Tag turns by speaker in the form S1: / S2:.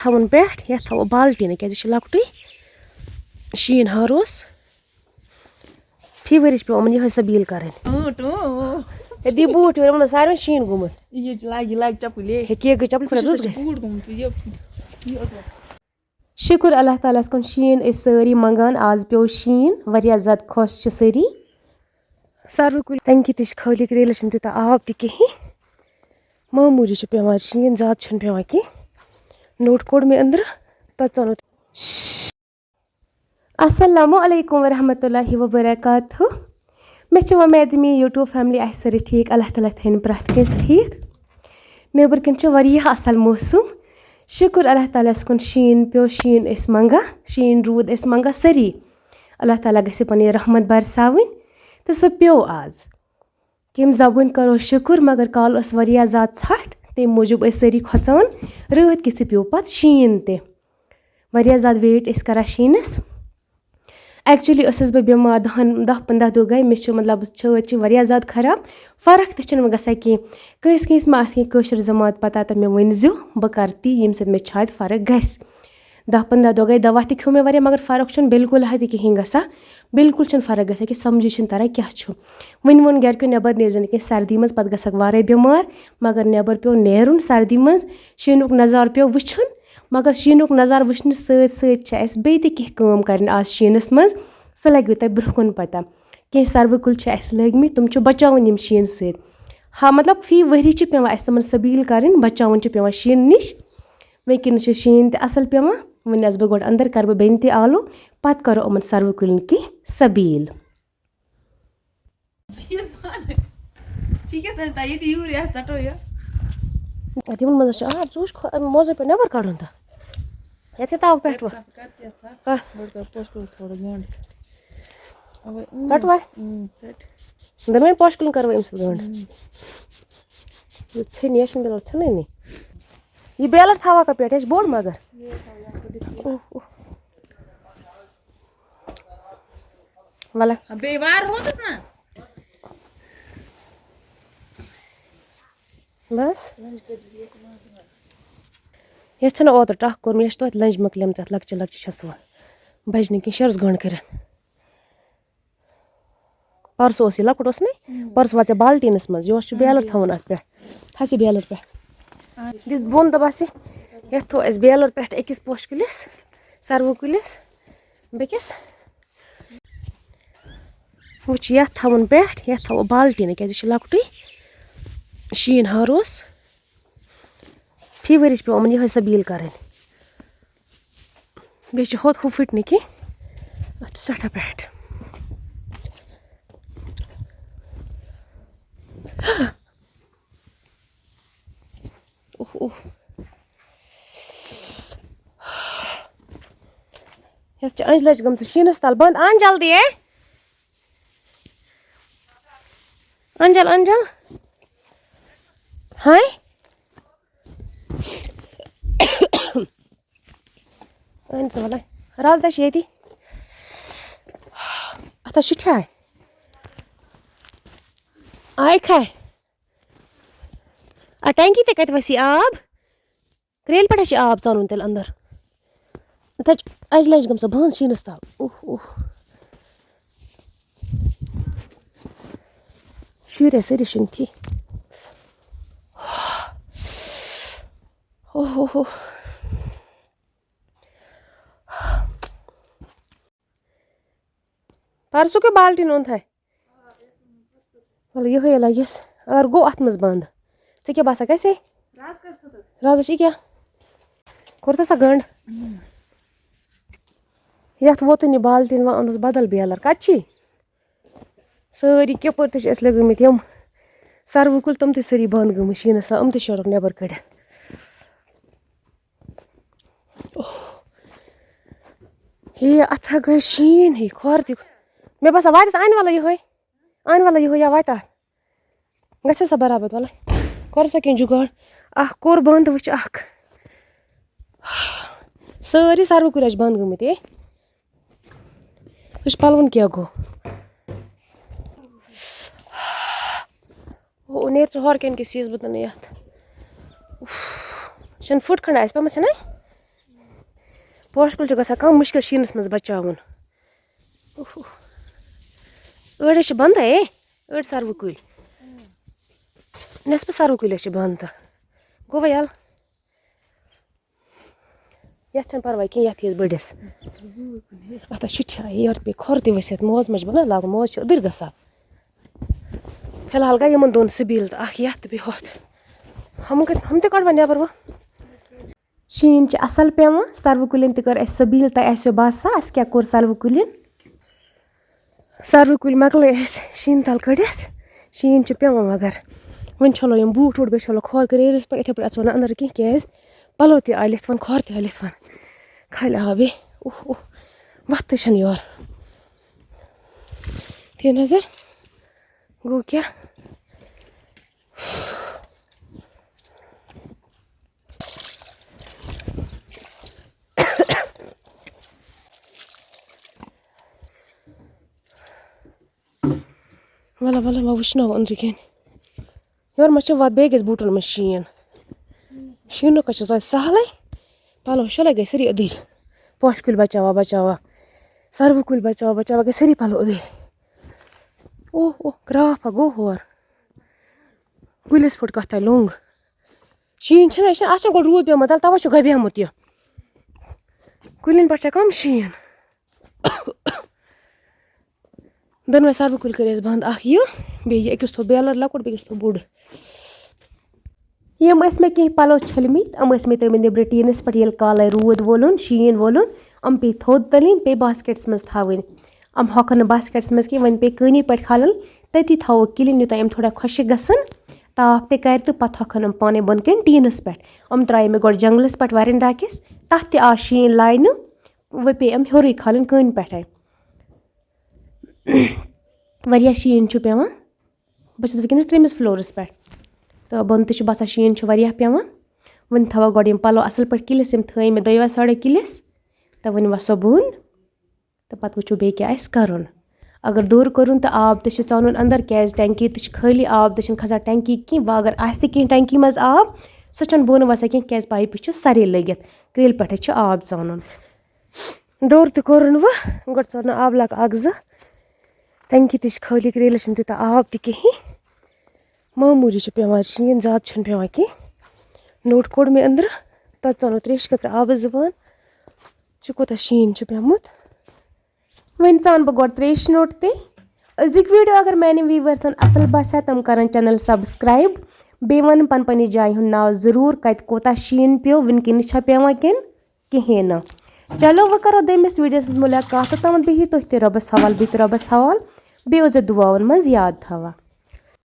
S1: थवन पे ये थो बाल्टीन क्या लकुट शीन हारोस फी वरिश पे ये सबील कर दी बूट सारे शीन गुमुत केक चपल शुक्र अल्लाह ताला कुन शीन सारी मंगान आज पे शीन वारिया ज़्यादा खुश सारी सारू कुल टंकी तक खाली रेलस तूत आब तह मामूली पे शीन ज़्यादा पे कह नोट कोड मे अंदर तो अस्सलामु अलैकुम वरहमतुल्लाहि वबरकातुहू मे उम्मीद मे यूट्यूब फैमिली आ सारी ठीक अल्लाह ताला थन प्रथ कस ठीक नबर कन असल मौसम शुक्र अल्लाह ताला कुन शीन पे शीन मंगा शीन रूद मंगा सारी अल्लाह ताला गि पन रहमत बरसावन तो सह पे आज कम जबन करो शुक्र मगर कल ज़्यादा छठ तम मूजूब सारी खोचान रात किस पे पे शीन ज़्यादा वेट करा शीनस एक्चुअली बह बीमार 10-15 दह गई मे मतलब छत ज़्यादा खराब फ़र्क तो गा कह कंस मा कशर जमात पता तो मे वनजो बह कर ती ये मे शायद फ़र्क ग 10-15 दह गई दवा खो मे मगर फ़र्क बिल्कुल कहें गा बिल्कुल फ़र्क ग कि समझी तरह क्या वन वोन घर नबर नेर कह सर्दी मज पे ग बीमार मगर नबर पे नेरुन सर्दी मज शीनुक नज़ार पे वुन मगर शीनुक नज़ार वुचन सत बे कम कर आज शीनस मज सह लगे तुम ब्रोह पता कह सर्व कुल लगे तुम बचावन शीन सत हाँ मतलब फी वरी पे तमन सबील कर बचावन पे शीन नश वह शीन असल पे वन बह गो अंदर कर बेन त आलो पत करो यमन सर्व कुल की सबील तिमन मज मोजो पे नबर कड़न तो ये ताव पे चटवा दरमियान पोश कुल कर गंड छन बेल छन ये बेलर थावा का पेट बोड़ मगर वाला बेवार होतस ना बस ये ओतर टक कोर ये तो लंज मकलम लक्च लक्च बजन कह शर्स गंड कर परसो यह लकुट नहीं परसो वाचे बाल्टीनस मज यह बेलर थवन अत पे थस बेलर पे दिस बोन दस ये थो बेलर पे अकिस पोश कुलिस सर्व कुलिस बेकिस वो ये थवन पे ये थो बाल्टीन क्या लकुट शीन हारोस फी वरिश पे ये सबील कर बे होत हु फट न कह अत सठा पे अंज लज गम शीनस तल बंद अन जल्दी है अंजल अंजल हाय वाला राज दश ये अत शुठाय आय खाए टंकी ते कत वसी आब क्रेल पे आब चान तेल अंदर अज लज गम बंद शीनस तल शुर सारी शुन थी ओहो परसों के बाल्टीन ओन थाय वाल ये लगिस अगर गो अत मज बंद ऐ क्या बसा कैसे राज क्या कोर सा गंड ये वोत बाल्टीन वह अन बदल बेलर कत सारी कपर तस लगमित यम सर्व कुल तम सारी बंद गम शीनस यम तोड़क नबर कड़ हे अथ गई शीन ही खोर त मे बसा वात अन वाला ये वात ग सा बराबर वाला कर सा कह जुगाड़ कोर बंद वो सारी सर्व कुल बंद गमित तुझ पलवन क्या गो वो नेर हर कन के सीज बदन ये फुट खंड पे ना पोश कुल गژھان कम मुश्किल शीनस मज बचावन अड़ बंद है अड़ सरव कुल नेसप सरव कुल बंद तो गो यल ये पर्वा कह ये बड़िस अत योर पे खोर तसित मोज मज बना लागू मोज अदर ग फिलहाल गई इन दोन सबील तो ये होत हम कड़वा नबर वो शीन असल पेवान सर्व कुलिन कर सबील तो बासा क्या कोर सर्व कुलिन मकल शीन तल कड़ित शीन पेवान मगर वन छलो यम बूट वूट बे छलो खोर कर एरिस पे इथे पे अचो ना अंदर कह क्या पलो त आलित वन खोर त आलित वन खाली आवे ओह ओह वक्त योर थे नजर गो क्या वाला वाला वह वुचना अंदर कह योर मे वात बेगिस बूटन मे शीन शीन तो सहल पलो शलो गई सरी अदर पोश कुल बचावा बचावा सर्व कुल बचावा बचावा गई सरी पलो अदर ओह ओह ग्राफ गो होर कुलिस फुट कथ लोंग शीन गो रूद पे तल तवे गबेमुत यह कुलिन पे कम शीन दोनवे सर्व कुल कर बंद यह बेस थो बेलर लकुट बेस थो बोड़ यम मे कह पलो छलमित मे तम नबर टीनस पे ये काल रूद वोलन शीन वोलन पे थोद तलिन पे बास्केट्स मज थावन हॉकन बास्केट्स मज कह वन पे कनी पे खलन तती थो किलिन यूत थोड़ा खुश गसन ताप ते कर तो पत हॉकन पाने बन कन टीनस पे त्राय मे गो जंगलस पे वरंडा किस तथ आ शीन लाइन वो पे हर खालन कन पे वारिया शीन पेवान बस वनस 3 फ्लोरस पे तो बन तो बसा शीन वारिया पेवान वन थवा गो पलो असल पे किलिस थे मे 2.5 किलिस तो वन वसो बोन तो पत वो बे क्या करन अगर दूर करुन तो आब तो चानुन अंदर क्या टैंकी तो खाली आब तो खसान टैंकी कह वह अगर आस कह टैंकी मज आब सो बोन वसा कह क्या पाइप सरे लगित क्रिल पे आब चानुन दौर तो कोरुन वह गो चोर आब लग 1-2 टैंकी तो खाली क्रिलस तूत आब तो कहीं मामूली पेवान शीन ज्यादा पेवान कह नोट कोड़ मे अंदर तब चो त्रेश खत आब जबान कोता शीन पेमुत वन चान बह गो त्रेश नोट ते अजुक वीडियो अगर मैंने व्यूवर्सन असल बसा तम कर चैनल सब्सक्राइब बे वन पन जाय हुंद नाव जरूर कत कोता शीन पे वनकन पेवान किन कहें ना चलो वह करो दमिस वीडियोस मुलाकात तम बिही तुह ते रबस हवाल बी रबस हवाल बे दुआन मज याद थवा।